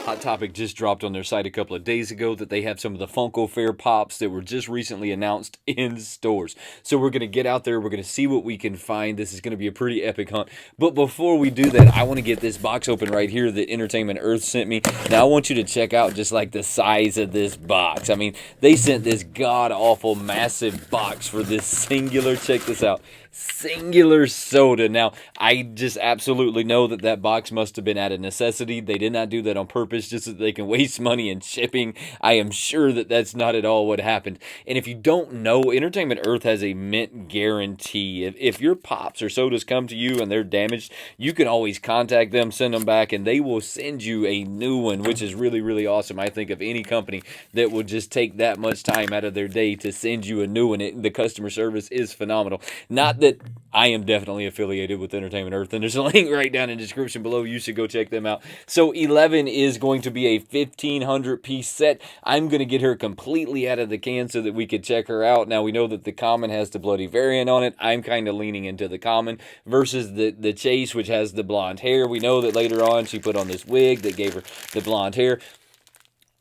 Hot Topic just dropped on their site a couple of days ago that they have some of the Funko Fair Pops that were just recently announced in stores. So we're going to get out there, we're going to see what we can find. This is going to be a pretty epic hunt. But before we do that, I want to get this box open right here that Entertainment Earth sent me. Now I want you to check out just like the size of this box. I mean, they sent this god-awful massive box for this singular, check this out, singular soda. Now, I just absolutely know that that box must have been out of necessity. They did not do that on purpose just so that they can waste money in shipping. I am sure that that's not at all what happened. And if you don't know, Entertainment Earth has a mint guarantee. If your pops or sodas come to you and they're damaged, you can always contact them, send them back, and they will send you a new one, which is really, really awesome. I think of any company that would just take that much time out of their day to send you a new one. The customer service is phenomenal. Not that I am definitely affiliated with Entertainment Earth, and there's a link right down in the description below. You should go check them out. So 11 is going to be a 1,500 piece set. I'm going to get her completely out of the can so that we could check her out. Now we know that the common has the bloody variant on it. I'm kind of leaning into the common versus the chase, which has the blonde hair. We know that later on she put on this wig that gave her the blonde hair.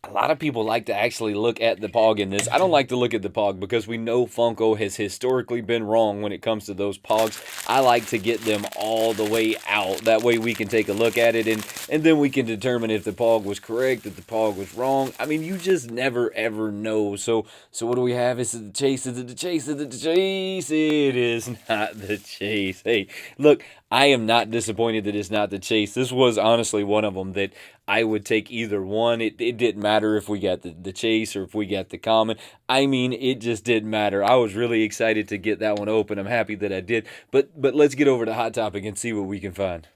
A lot of people like to actually look at the Pog in this. I don't like to look at the Pog because we know Funko has historically been wrong when it comes to those Pogs. I like to get them all the way out. That way we can take a look at it and then we can determine if the Pog was correct, if the Pog was wrong. I mean, you just never ever know. So what do we have? Is it the chase? Is it the chase? Is it the chase? It is not the chase. Hey, look, I am not disappointed that it's not the chase. This was honestly one of them that I would take either one. It didn't matter if we got the chase or if we got the common. I mean, it just didn't matter. I was really excited to get that one open. I'm happy that I did. But let's get over to Hot Topic and see what we can find.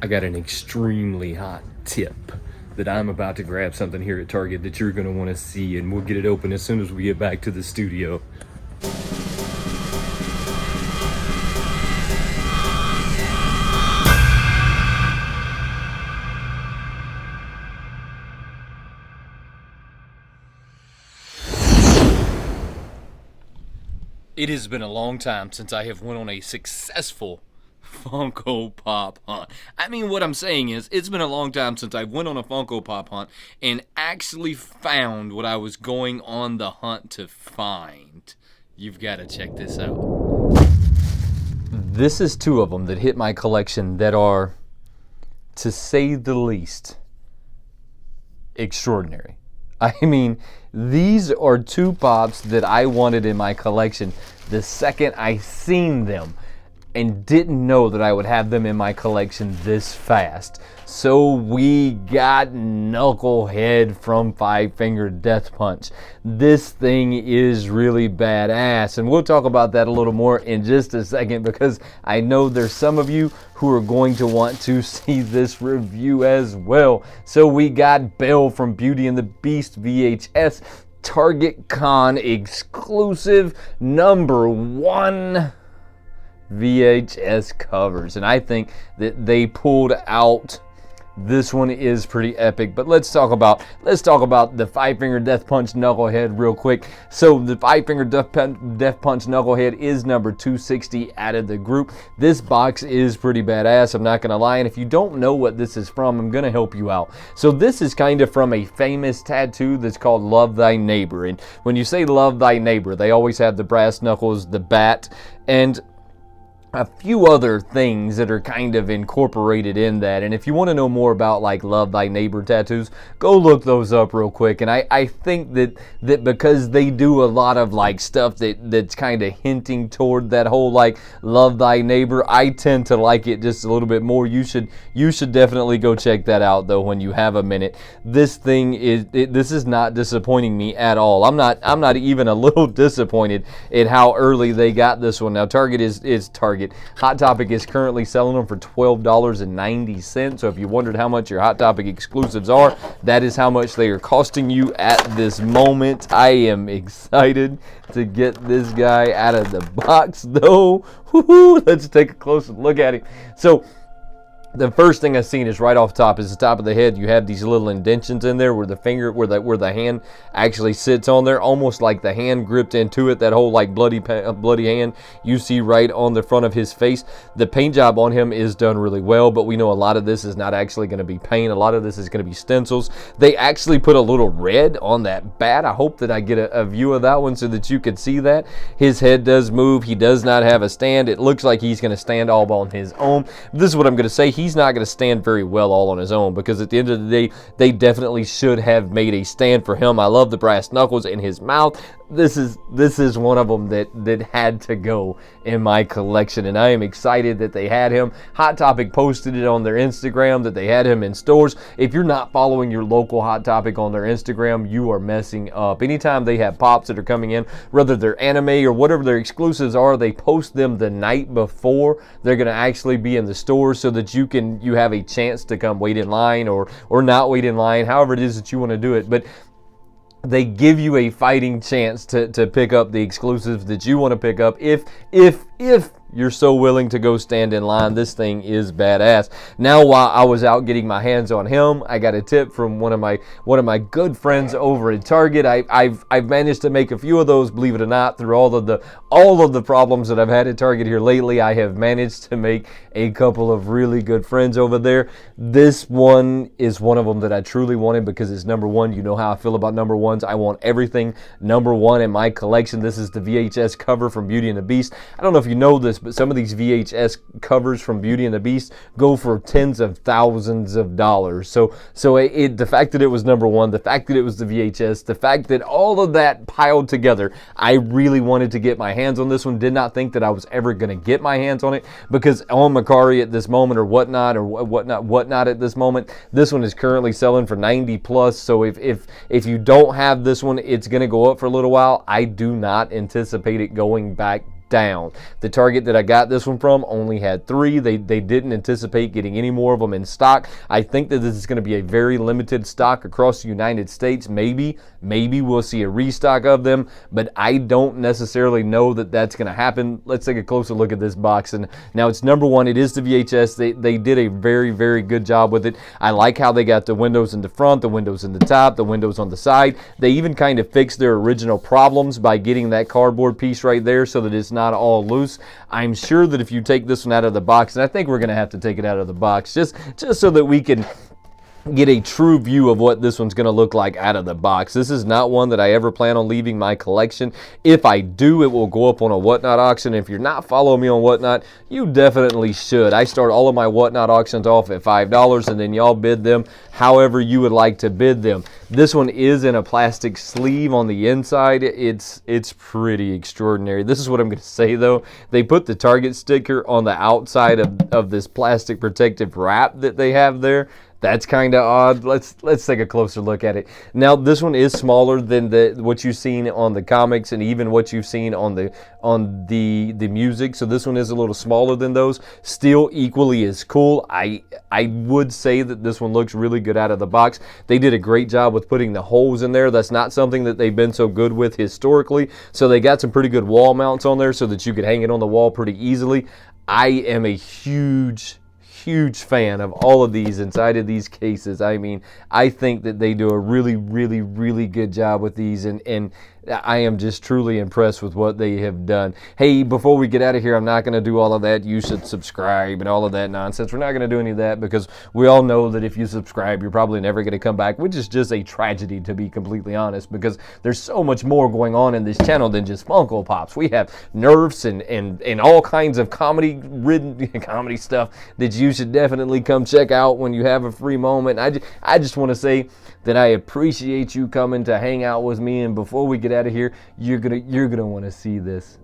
I got an extremely hot tip that I'm about to grab something here at Target that you're going to want to see, and we'll get it open as soon as we get back to the studio. It has been a long time since I have went on a successful Funko Pop hunt. I mean, what I'm saying is, it's been a long time since I went on a Funko Pop hunt and actually found what I was going on the hunt to find. You've got to check this out. This is two of them that hit my collection that are, to say the least, extraordinary. I mean, these are two pops that I wanted in my collection the second I seen them, and didn't know that I would have them in my collection this fast. So we got Knucklehead from Five Finger Death Punch. This thing is really badass, and we'll talk about that a little more in just a second, because I know there's some of you who are going to want to see this review as well. So we got Belle from Beauty and the Beast VHS, Target Con exclusive #1 VHS covers, and I think that they pulled out. This one is pretty epic, but let's talk about the Five Finger Death Punch Knucklehead real quick. So the Five Finger Death Punch Knucklehead is number 260 out of the group. This box is pretty badass, I'm not gonna lie, and if you don't know what this is from, I'm gonna help you out. So this is kind of from a famous tattoo that's called Love Thy Neighbor, and when you say Love Thy Neighbor, they always have the brass knuckles, the bat, and a few other things that are kind of incorporated in that. And if you want to know more about like Love Thy Neighbor tattoos, go look those up real quick. And I think that because they do a lot of like stuff that's kind of hinting toward that whole like Love Thy Neighbor, I tend to like it just a little bit more. You should definitely go check that out though when you have a minute. This thing this is not disappointing me at all. I'm not even a little disappointed at how early they got this one. Now Target is Target. Hot Topic is currently selling them for $12.90. So if you wondered how much your Hot Topic exclusives are, that is how much they are costing you at this moment. I am excited to get this guy out of the box though. Woo-hoo. Let's take a closer look at him. So the first thing I've seen is right off top is the top of the head. You have these little indentions in there where the finger, where the hand actually sits on there, almost like the hand gripped into it. That whole like bloody hand you see right on the front of his face. The paint job on him is done really well, but we know a lot of this is not actually going to be paint. A lot of this is going to be stencils. They actually put a little red on that bat. I hope that I get a view of that one so that you can see that. His head does move. He does not have a stand. It looks like he's going to stand all on his own. This is what I'm going to say. He's not going to stand very well all on his own, because at the end of the day, they definitely should have made a stand for him. I love the brass knuckles in his mouth. This is one of them that had to go in my collection, and I am excited that they had him. Hot Topic posted it on their Instagram that they had him in stores. If you're not following your local Hot Topic on their Instagram, you are messing up. Anytime they have pops that are coming in, whether they're anime or whatever their exclusives are, they post them the night before they're going to actually be in the stores, so that you have a chance to come wait in line or not wait in line, however it is that you want to do it. But they give you a fighting chance to pick up the exclusives that you want to pick up if you're so willing to go stand in line. This thing is badass. Now, while I was out getting my hands on him, I got a tip from one of my good friends over at Target. I've managed to make a few of those, believe it or not, through all of the problems that I've had at Target here lately. I have managed to make a couple of really good friends over there. This one is one of them that I truly wanted because it's #1. You know how I feel about #1s. I want everything #1 in my collection. This is the VHS cover from Beauty and the Beast. I don't know if you know this, but some of these VHS covers from Beauty and the Beast go for tens of thousands of dollars. So the fact that it was #1, the fact that it was the VHS, the fact that all of that piled together, I really wanted to get my hands on this one. Did not think that I was ever going to get my hands on it, because on Mercari at this moment or whatnot at this moment, this one is currently selling for 90 plus. So if you don't have this one, it's going to go up for a little while. I do not anticipate it going back down. The Target that I got this one from only had 3. They didn't anticipate getting any more of them in stock. I think that this is going to be a very limited stock across the United States. Maybe we'll see a restock of them, but I don't necessarily know that that's going to happen. Let's take a closer look at this box. And now it's number 1. It is the VHS. They did a very, very good job with it. I like how they got the windows in the front, the windows in the top, the windows on the side. They even kind of fixed their original problems by getting that cardboard piece right there so that it's not all loose. I'm sure that if you take this one out of the box, and I think we're going to have to take it out of the box just so that we can get a true view of what this one's going to look like out of the box. This is not one that I ever plan on leaving my collection. If I do, it will go up on a Whatnot auction. If you're not following me on Whatnot, you definitely should. I start all of my Whatnot auctions off at $5, and then y'all bid them however you would like to bid them. This one is in a plastic sleeve on the inside. It's pretty extraordinary. This is what I'm going to say, though. They put the Target sticker on the outside of this plastic protective wrap that they have there. That's kind of odd. Let's take a closer look at it. Now, this one is smaller than what you've seen on the comics and even what you've seen on the music. So this one is a little smaller than those. Still equally as cool. I would say that this one looks really good out of the box. They did a great job with putting the holes in there. That's not something that they've been so good with historically. So they got some pretty good wall mounts on there so that you could hang it on the wall pretty easily. I am a huge fan of all of these inside of these cases. I mean, I think that they do a really, really, really good job with these, and I am just truly impressed with what they have done. Hey, before we get out of here, I'm not going to do all of that. You should subscribe and all of that nonsense. We're not going to do any of that because we all know that if you subscribe, you're probably never going to come back, which is just a tragedy, to be completely honest, because there's so much more going on in this channel than just Funko Pops. We have Nerfs and all kinds of comedy-ridden comedy stuff that you should definitely come check out when you have a free moment. I just want to say that I appreciate you coming to hang out with me, and before we get out of here, you're gonna want to see this.